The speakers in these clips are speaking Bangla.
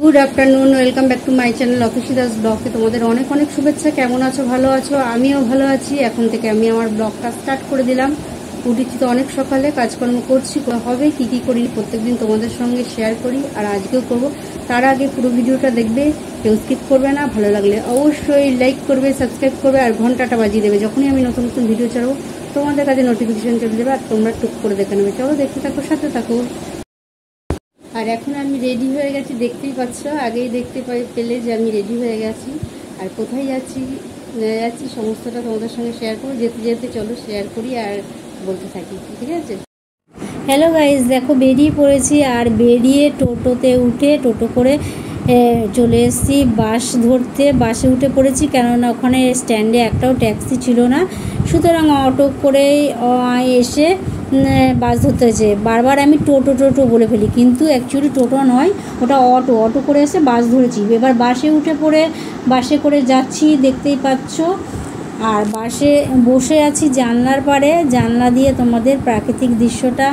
Good afternoon, welcome back to my channel অফিসি দাস ব্লগে। তোমাদের অনেক অনেক শুভেচ্ছা। কেমন আছো? ভালো আছো? আমিও ভালো আছি। এখন থেকে আমি আমার ব্লগটা স্টার্ট করে দিলাম। উঠেছি তো অনেক সকালে, কাজকর্ম করছি, হবে কি কি করি প্রত্যেকদিন তোমাদের সঙ্গে শেয়ার করি, আর আজকেও করব। তার আগে পুরো ভিডিওটা দেখবে, কেউ স্কিপ করবে না। ভালো লাগলে অবশ্যই লাইক করবে, সাবস্ক্রাইব করবে আর ঘন্টাটা বাজিয়ে দেবে। যখনই আমি নতুন নতুন ভিডিও ছাড়বো তোমাদের কাছে নোটিফিকেশন চলে যাবে আর তোমরা টুক করে দেখে নেবে। চলো দেখতে থাকো, সাথে থাকো। আর এখন আমি রেডি হয়ে গেছি, দেখতেই পাচ্ছ। আগেই দেখতে পেলে যে আমি রেডি হয়ে গেছি। আর কোথায় যাচ্ছি সমস্তটা তোমাদের সঙ্গে শেয়ার করবো। যেতে যেতে চলো শেয়ার করি আর বলতে থাকি, ঠিক আছে? হ্যালো গাইজ, দেখো বেরিয়ে পড়েছি। আর বেরিয়ে টোটোতে উঠে টোটো করে চলে এসেছি বাস ধরতে। বাসে উঠে পড়েছি, কেননা ওখানে স্ট্যান্ডে একটাও ট্যাক্সি ছিল না। সুতরাং অটো করেই এসে বাস ধরতে হয়েছে। বারবার আমি টোটো টোটো বলে ফেলি, কিন্তু অ্যাকচুয়ালি টোটো নয়, ওটা অটো। অটো করে এসে বাস ধরেছি। এবার বাসে উঠে পড়ে বাসে করে যাচ্ছি, দেখতেই পাচ্ছ। আর বাসে বসে আছি জানলার পাড়ে। জানলা দিয়ে তোমাদের প্রাকৃতিক দৃশ্যটা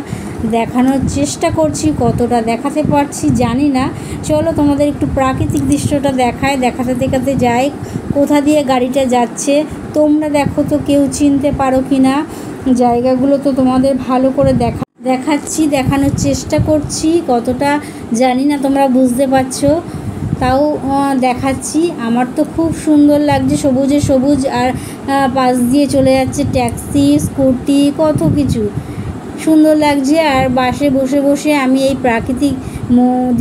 দেখানোর চেষ্টা করছি। কতটা দেখাতে পারছি জানি না। চলো তোমাদের একটু প্রাকৃতিক দৃশ্যটা দেখাতে দেখাতে যাই। কোথা দিয়ে গাড়িটা যাচ্ছে তোমরা দেখো তো, কেউ চিনতে পারো কি না। জায়গাগুলো তো তোমাদের ভালো করে দেখাচ্ছি, দেখানোর চেষ্টা করছি। কতটা জানি না তোমরা বুঝতে পারছো, তাও দেখাচ্ছি। আমার তো খুব সুন্দর লাগছে, সবুজে সবুজ। আর পাশ দিয়ে চলে যাচ্ছে ট্যাক্সি, স্কুটি, কত কিছু সুন্দর লাগছে। আর বাসে বসে বসে আমি এই প্রাকৃতিক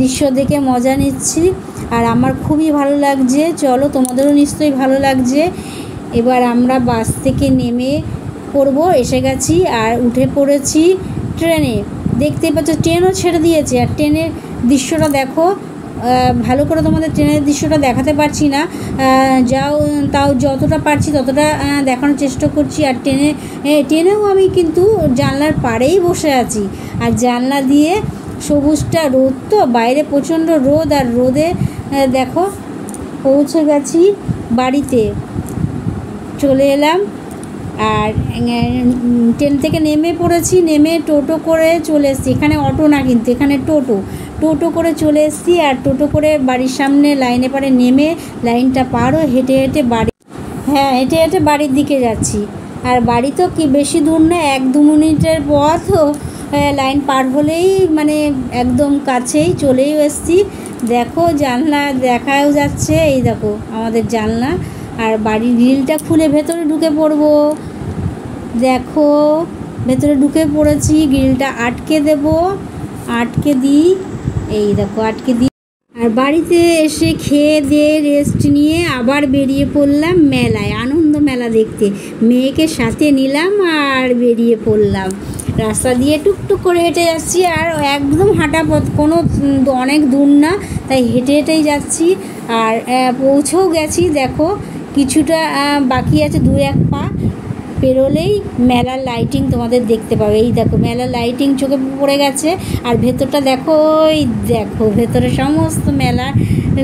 দৃশ্য দেখে মজা নিচ্ছি। আর আমার খুবই ভালো লাগছে। চলো তোমাদেরও নিশ্চয়ই ভালো লাগছে। এবার আমরা বাস থেকে নেমে পড়বো, এসে গেছি। আর উঠে পড়েছি ট্রেনে। দেখতেই পাচ্ছ ট্রেনও ছেড়ে দিয়েছে। আর ট্রেনের দৃশ্যটা দেখো, ভালো করে তোমাদের ট্রেনের দৃশ্যটা দেখাতে পারছি না, তাও যতটা পারছি ততটা দেখানোর চেষ্টা করছি। আর ট্রেনেও আমি কিন্তু জানলার পাড়েই বসে আছি। আর জানলা দিয়ে সবুজটা, রোদ তো বাইরে প্রচণ্ড রোদ। আর রোদে দেখো পৌঁছে গেছি বাড়িতে, চলে এলাম। আর ট্রেন থেকে নেমে পড়েছি, নেমে টোটো করে চলে এসেছি। এখানে অটো না, কিন্তু এখানে টোটো করে চলে এসেছি। আর টোটো করে বাড়ির সামনে লাইনে পারে নেমে লাইনটা পারও হেঁটে হেঁটে বাড়ির দিকে যাচ্ছি। আর বাড়ি তো কি বেশি দূর না, 1-2 মিনিটের পথ। লাইন পার হলেই মানে একদম কাছেই চলেই এসেছি। দেখো জানলা দেখাও যাচ্ছে, এই দেখো আমাদের জানলা। আর বাড়ির গ্রিলটা খুলে ভেতরে ঢুকে পড়বো। দেখো ভেতরে ঢুকে পড়েছি, গ্রিলটা আটকে দিই। এই দেখো আটকে দিই। আর বাড়িতে এসে খেয়ে দিয়ে রেস্ট নিয়ে আবার বেরিয়ে পড়লাম মেলায়, আনন্দ মেলা দেখতে। মেয়েকে সাথে নিলাম আর বেরিয়ে পড়লাম। রাস্তা দিয়ে টুকটুক করে হেঁটে যাচ্ছি। আর একদম হাঁটা পথ, কোনো অনেক দূর না, তাই হেঁটে হেঁটেই যাচ্ছি। আর পৌঁছেও গেছি। দেখো কিছুটা বাকি আছে, 2-1 পা পেরোলেই মেলার লাইটিং তোমাদের দেখতে পাবে। এই দেখো মেলার লাইটিং চোখে পড়ে গেছে। আর ভেতরটা দেখো, ওই দেখো ভেতরে সমস্ত মেলার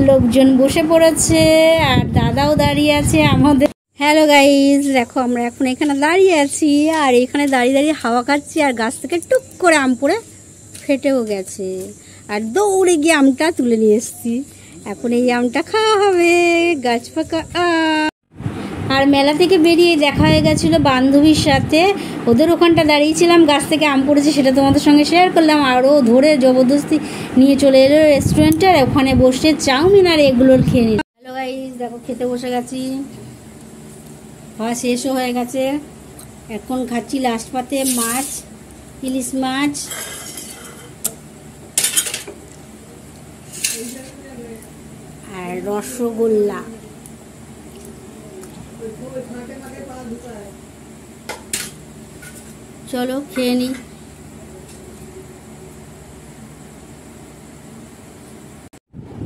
লোকজন বসে পড়েছে। আর দাদাও দাঁড়িয়ে আছে আমাদের। হ্যালো গাইজ, দেখো আমরা এখন এখানে দাঁড়িয়ে আছি। আর এখানে দাঁড়িয়ে দাঁড়িয়ে হাওয়া খাচ্ছি। আর গাছ থেকে টুক করে আম পড়ে ফেটেও গেছে। আর দৌড়ে গিয়ে আমটা তুলে নিয়ে এসেছি। এখন এই আমটা খাওয়া হবে, গাছ পাকা আম। আর মেলা থেকে বেরিয়ে দেখা হয়ে গেছিলো বান্ধবীর সাথে। ওদের ওখানটা দাঁড়িয়েছিলাম, গাছ থেকে আম পড়েছে, সেটা তোমাদের সঙ্গে শেয়ার করলাম। আরও ধরে জবরদস্তি নিয়ে চলে এলো রেস্টুরেন্টে। আর ওখানে বসে চাউমিন আর এগুলোর খেয়ে নিল। হ্যালো গাইস, দেখো খেতে বসে গেছি। খাওয়া শেষও হয়ে গেছে। এখন খাচ্ছি লাস্ট পাতে মাছ, ইলিশ মাছ। আর রসগোল্লা। চলো খেয়ে নিই।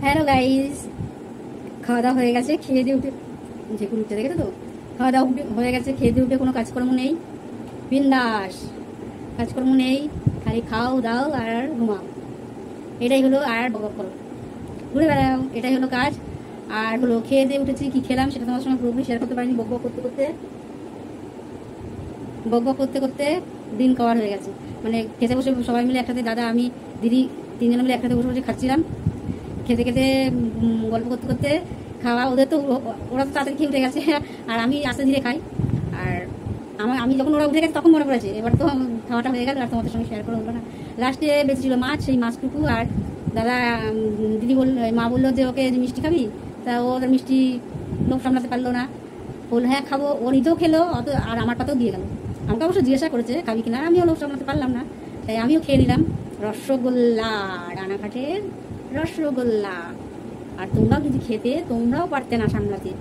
হ্যালো গাইস, খাওয়া দাওয়া হয়ে গেছে। খেয়ে দিয়ে উঠে যে কোনো উঠে দেখেছো তো, খাওয়া দাওয়া হয়ে গেছে। খেয়ে দিয়ে উঠে কোনো কাজকর্ম নেই, বিন্দাস। কাজকর্ম নেই, খালি খাও দাও আর ঘুমাও। এটাই হলো। আর বক করো, ঘুরে বেড়াও, এটাই হলো কাজ। আর হলো খেয়ে দিয়ে উঠেছি, কি খেলাম সেটা তোমার সঙ্গে পুরোপুরি শেয়ার করতে পারিনি। বক করতে করতে দিন কভার হয়ে গেছে। মানে খেতে বসে সবাই মিলে একসাথে, দাদা, আমি, দিদি, 3 জন মিলে একসাথে বসে বসে খাচ্ছিলাম। খেতে খেতে গল্প করতে করতে খাওয়া, ওদের তো ওরা তো তাড়াতাড়ি খেয়ে উঠে গেছে, আর আমি আস্তে ধীরে খাই। আর আমি যখন ওরা উঠে গেছে তখন মনে পড়েছে, এবার তো খাওয়াটা হয়ে গেল আর তোমাদের সঙ্গে শেয়ার করা হলো না। লাস্টে বেঁচেছিল মাছ, সেই মাছটুকু আর দাদা দিদি মা বললো যে ওকে মিষ্টি খাবি, তা ও ওদের মিষ্টি লোভ সামলাতে পারলো না, বললো হ্যাঁ খাবো, ও নিজেও খেলো অত, আর আমার পাতেও দিয়ে গেল। আমাকে অবশ্য জিজ্ঞাসা করেছে খাবি কিনা, আমিও লোভ সামলাতে পারলাম না, তাই আমিও খেয়ে নিলাম। রসগোল্লা, রানাঘাটের রসগোল্লা। আর তোমরাও যদি খেতে, তোমরাও পারতে না সামলাতে।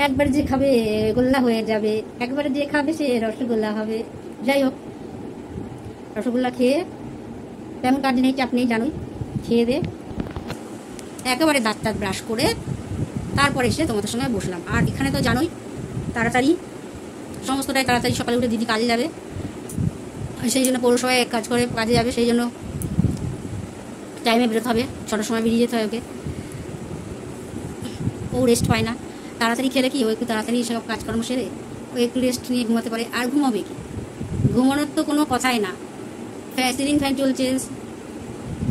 একবার যে খাবে গোল্লা হয়ে যাবে, একবারে যে খাবে সে রসগোল্লা হবে। যাই হোক, রসগোল্লা খেয়ে তেমন কাজ নেই, চাপ নেই, জানোই। খেয়ে দে একেবারে দাঁত টাত ব্রাশ করে তারপরে এসে তোমাদের সঙ্গে বসলাম। আর এখানে তো জানোই তাড়াতাড়ি, সমস্তটাই তাড়াতাড়ি, সকালে উঠে দিদি কাজে যাবে, সেই জন্য পৌরসভায় কাজ করে কাজে যাবে, সেই জন্য টাইমে বেরোতে হবে, 6টার সময় বেরিয়ে যেতে হয় ওকে। ও রেস্ট পায় না, তাড়াতাড়ি খেলে কি ও একটু তাড়াতাড়ি সব কাজকর্ম সেরে ও একটু রেস্ট নিয়ে ঘুমাতে পারে। আর ঘুমাবে কি, ঘুমানোর তো কোনো কথাই না। সিলিং ফ্যান চলছে,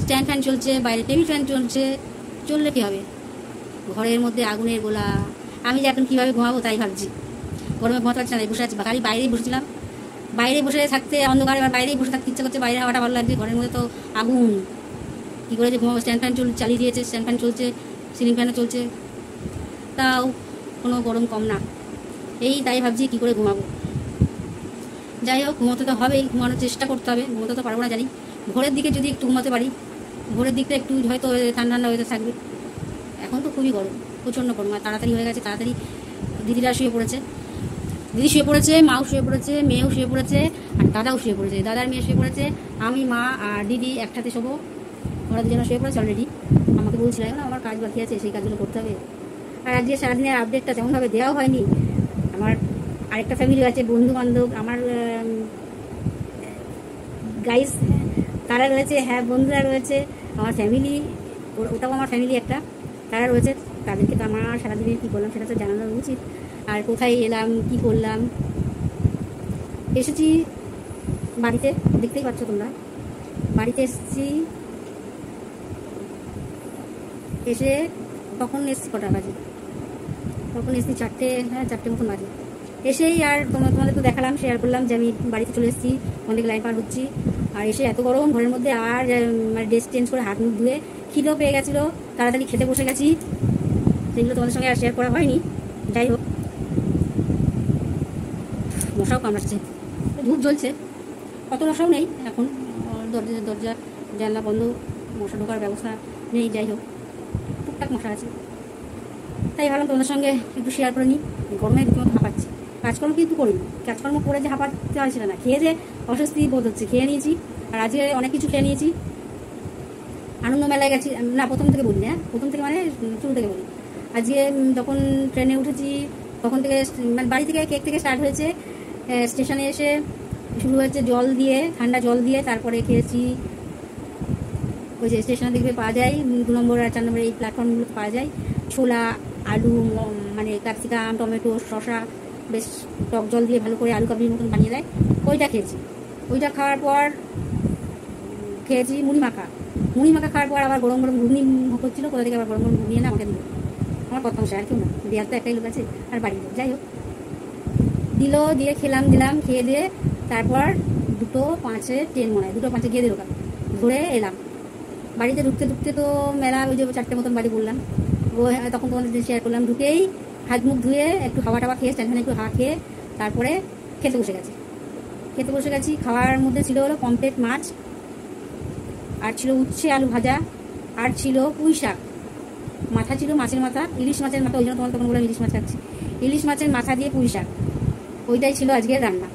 স্ট্যান্ড ফ্যান চলছে, বাইরে টেবিল ফ্যান চলছে, চললে কী হবে, ঘরের মধ্যে আগুনের গোলা। আমি যে এখন কীভাবে ঘুমাবো তাই ভাবছি, গরমে ঘুমাতে পারছি না, বসে আছি, খালি বাইরেই বসেছিলাম, বাইরে বসে থাকতে অন্ধকারে, এবার বাইরেই বসে থাকতে ইচ্ছা করছে, বাইরে হাওয়াটা ভালো লাগছে, ঘরের মধ্যে তো আগুন, কী করে যে ঘুমাবো। স্ট্যান্ড ফ্যান চালিয়ে দিয়েছে, স্ট্যান্ড ফ্যান চলছে, সিলিং ফ্যানও চলছে, তাও কোনো গরম কম না। এই তাই ভাবছি কী করে ঘুমাবো। যাই হোক, ঘুমোতে তো হবেই, ঘুমানোর চেষ্টা করতে হবে, ঘুমোতে তো পারবো না জানি। ভোরের দিকে যদি একটু ঘুমাতে পারি, ভোরের দিকটা একটু হয়তো ঠান্ডা ঠান্ডা হয়ে থাকবে। এখন তো খুবই গরম, প্রচণ্ড গরম, আর তাড়াতাড়ি হয়ে গেছে, তাড়াতাড়ি দিদিরা শুয়ে পড়েছে, দিদি শুয়ে পড়েছে, মাও শুয়ে পড়েছে, মেয়েও শুয়ে পড়েছে, আর দাদাও শুয়ে পড়েছে, দাদার মেয়ে শুয়ে পড়েছে, আমি, মা আর দিদি একসাথে শোবো। ওরা দুজনে শুয়ে পড়েছে অলরেডি। আমাকে বলছিলাম না আমার কাজ বাকি আছে, সেই কাজগুলো করতে হবে। আর আজকে সারাদিনের আপডেটটা তেমনভাবে দেওয়াও হয়নি। আমার আরেকটা ফ্যামিলি আছে, বন্ধু বান্ধব, আমার গাইস তারা রয়েছে, হ্যাঁ বন্ধুরা রয়েছে, আমার ফ্যামিলি, ওটাও আমার ফ্যামিলি একটা, তারা রয়েছে। তাদেরকে তো আমার সারাদিনে কী করলাম সেটা তো জানানো উচিত। আর কোথায় এলাম, কি করলাম, এসেছি বাড়িতে, দেখতেই পাচ্ছ তোমরা, বাড়িতে এসেছি। এসে তখন এসেছি কটা বাজে, তখন এসেছি 4টে, হ্যাঁ 4টে মতন বাজে। এসেই আর তোমাদের তো দেখালাম, শেয়ার করলাম যে আমি বাড়িতে চলে এসেছি, অনেক লাইন পার হচ্ছি। আর এসে এত গরম ঘরের মধ্যে, আর মানে ড্রেস চেঞ্জ করে হাত মুখ ধুয়ে, খিদেও পেয়ে গেছিলো, তাড়াতাড়ি খেতে বসে গেছি। সেগুলো তোমাদের সঙ্গে আর শেয়ার করা হয়নি। যাই হোক, মশাও কামড়াচ্ছে, ধূপ জ্বলছে, কত মশাও নেই এখন, দরজা জানলা বন্ধ, মশা ঢোকার ব্যবস্থা নেই। যাই হোক, টুকটাক মশা আছে, তাই ভাবলাম তোমাদের সঙ্গে একটু শেয়ার করে নিই। গরমে রীতিমতো হাঁপাচ্ছি, কাজকর্ম কিন্তু করিনি, কাজকর্ম করে যে হাঁপাতে হয়েছিল না, খেয়ে যে অস্বস্তি বোধ হচ্ছে, খেয়ে নিয়েছি। আর আজকে অনেক কিছু খেয়ে নিয়েছি। আনন্দ মেলায় গেছি না, প্রথম থেকে বলি, হ্যাঁ প্রথম থেকে মানে শুরু থেকে বলি। আজকে যখন ট্রেনে উঠেছি তখন থেকে, মানে বাড়ি থেকে কেক থেকে স্টার্ট হয়েছে, স্টেশনে এসে শুরু হয়েছে জল দিয়ে, ঠান্ডা জল দিয়ে, তারপরে খেয়েছি ওই যে স্টেশনে দেখবে পাওয়া যায় 2 নম্বর আর 4 নম্বর এই প্ল্যাটফর্মগুলো পাওয়া যায় ছোলা, আলু, মানে ক্যাপসিকাম, টমেটো, শসা, বেশ টক জল দিয়ে ভালো করে আলু কাবলির মতন বানিয়ে দেয়, ওইটা খেয়েছি। ওইটা খাওয়ার পর খেয়েছি মুড়ি মাখা। মুড়ি মাখা খাওয়ার পর আবার গরম গরম ঘুগনি হচ্ছিলো, কোথা থেকে আবার গরম গরম ঘুগনি এনে আমাকে দিল, আমার কত মশাই, আর কেউ না, দেওয়ার তো একটাই লোক আছে, আর বাড়ি লোক। যাই হোক, দিয়ে দিলাম, খেয়ে দিয়ে তারপর 2:05 ট্রেন, মনে হয় 2:05 গিয়ে দিল, ঘুরে এলাম। বাড়িতে ঢুকতে তো মেলা, ওই যে 4টে মতন বাড়ি বললাম, ও তখন তোমাদের শেয়ার করলাম। ঢুকেই হাত মুখ ধুয়ে একটু হাওয়া টাওয়া খেয়ে, স্ট্যান্ড ফ্যানে একটু হাওয়া খেয়ে তারপরে খেতে বসে গেছি। খাওয়ার মধ্যে ছিল হলো পমফ্রেট মাছ, আর ছিল উচ্ছে আলু ভাজা, আর ছিল পুঁই শাক, মাথা ছিল মাছের মাথা, ইলিশ মাছের মাথা, ওই জন্য তোমার তখন বললাম ইলিশ মাছ খাচ্ছি, ইলিশ মাছের মাথা দিয়ে পুঁই শাক, ওইটাই ছিল আজকের রান্না।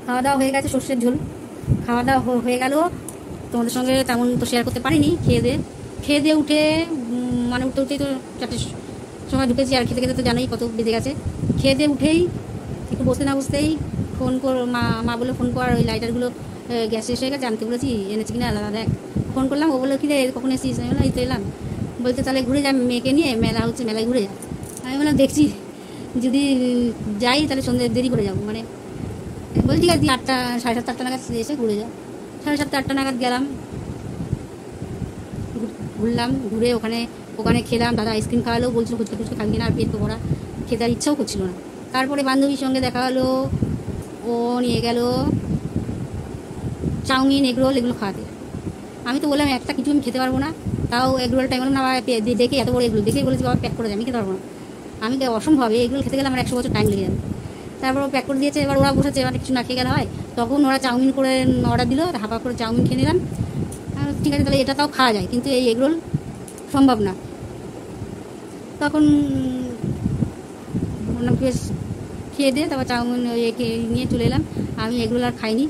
খাওয়া দাওয়া হয়ে গেছে, সর্ষের ঝোল খাওয়া দাওয়া হয়ে গেল। তোমাদের সঙ্গে তেমন তো শেয়ার করতে পারিনি। খেয়ে দিয়ে উঠে, মানে উঠতেই তো 4টের সময় ঢুকেছি, আর খেতে তো জানোই কত বেজে গেছে। খেয়ে দিয়ে উঠেই একটু বসতে না বসতেই ফোন কর, মা বলে ফোন কর, ওই লাইটারগুলো গ্যাস শেষ হয়ে গেছে, আনতে বলেছি, এনেছি কিনা দাদা দেখ। ফোন করলাম, ও বললো কি রে কখন এসেছিস, আমি বললাম এই তো এলাম। বলতে তাহলে ঘুরে যা মেয়েকে নিয়ে, মেলা হচ্ছে, মেলায় ঘুরে যা। আমি বললাম দেখছি, যদি যাই তাহলে সন্ধ্যে দেরি করে যাবো, মানে বলছি ঠিক আছে 8টা, 7:30, 8টা নাগাদ এসে ঘুরে যাও। 7:30, 8টা নাগাদ গেলাম, ঘুরলাম, ঘুরে ওখানে ওখানে খেলাম। দাদা আইসক্রিম খাওয়ালো, বলছিল ফুচকা টুচকা খাবি না, আর পেট তো ভরা, খেতে আর ইচ্ছাও করছিল না। তারপরে বান্ধবীর সঙ্গে দেখা হলো, ও নিয়ে গেল চাউমিন, এগরোল এগুলো খাওয়াতে। আমি তো বললাম একটা কিছু আমি খেতে পারবো না, তাও এগরোলটা বললাম না, দেখে এত বড় এগরোল দেখে বলেছি বাবা প্যাক করে দেয়, আমি খেতে পারবো না। আমি অসম্ভব, এগরোল খেতে গেলে আমার 100 বছর টাইম লেগে যাবে। তারপর প্যাক করে দিয়েছে, এবার ওরা বসেছে, এবার কিছু না খেয়ে গেলে হয়। তখন ওরা চাউমিন করে অর্ডার দিল, হাফা করে চাউমিন খেয়ে নিলাম। ঠিক আছে, তাহলে এটা তাও খাওয়া যায়, কিন্তু এই এগরোল সম্ভব না। তখন বললাম বেশ খেয়ে দে, তারপর চাউমিন নিয়ে চলে এলাম। আমি এগরোল আর খাইনি,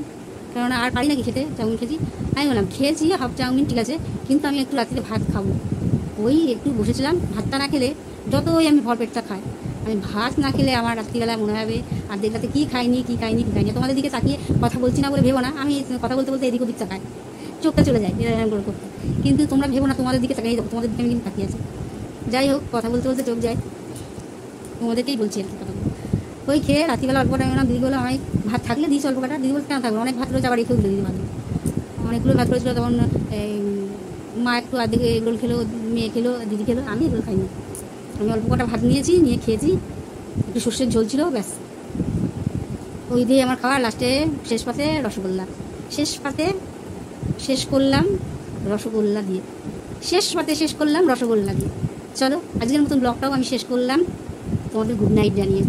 কেননা আর পারি নাকি খেতে, চাউমিন খেয়েছি। আমি বললাম খেয়েছি হাফ চাউমিন ঠিক আছে, কিন্তু আমি একটু রাত্রিতে ভাত খাবো। ওই একটু বসেছিলাম, ভাতটা না খেলে যতই আমি ভরপেটটা খাই, আমি ভাত না খেলে আমার রাত্রিবেলা মনে হবে আর দেখলাতে কী খাইনি কী খাইনি কী খাইনি। তোমাদের দিকে তাকিয়ে কথা বলছি না বলে ভেবো না, আমি কথা বলতে বলতে এদিক ওদিক তাকাই, চোখটা চলে যায় এরকম করে করতে। কিন্তু তোমরা ভেবো না তোমাদের দিকে তাকিয়ে, তোমাদের দিকে আমি কিন্তু তাকিয়ে আছি। যাই হোক, কথা বলতে বলতে চোখ যায়, তোমাদেরকেই বলছি আর কি কথা। ওই খেয়ে রাত্রিবেলা অল্প টাইম না, দিদি বলো আমি ভাত থাকলে দিয়েছি অল্প কাটা, দিদি বলতে কেন থাকবে, অনেক ভাত রয়েছে, আবার রেখেও দিল দিদি ভাত, অনেকগুলো ভাত রয়েছিল। তখন মা একটু আর্ধেক এগরোল খেলো, মেয়ে খেলো, দিদি খেলো, আমি এগরোল খাইনি। আমি অল্প কটা ভাত নিয়েছি, নিয়ে খেয়েছি, একটু সর্ষের ঝোল ছিল, ব্যাস ওই দিয়ে আমার খাওয়া। লাস্টে শেষ পাতে রসগোল্লা, শেষ পাতে শেষ করলাম রসগোল্লা দিয়ে, শেষ পাতে শেষ করলাম রসগোল্লা দিয়ে। চলো আজকের মতন ব্লগটাও আমি শেষ করলাম, তোমাদের গুড নাইট জানিয়ে।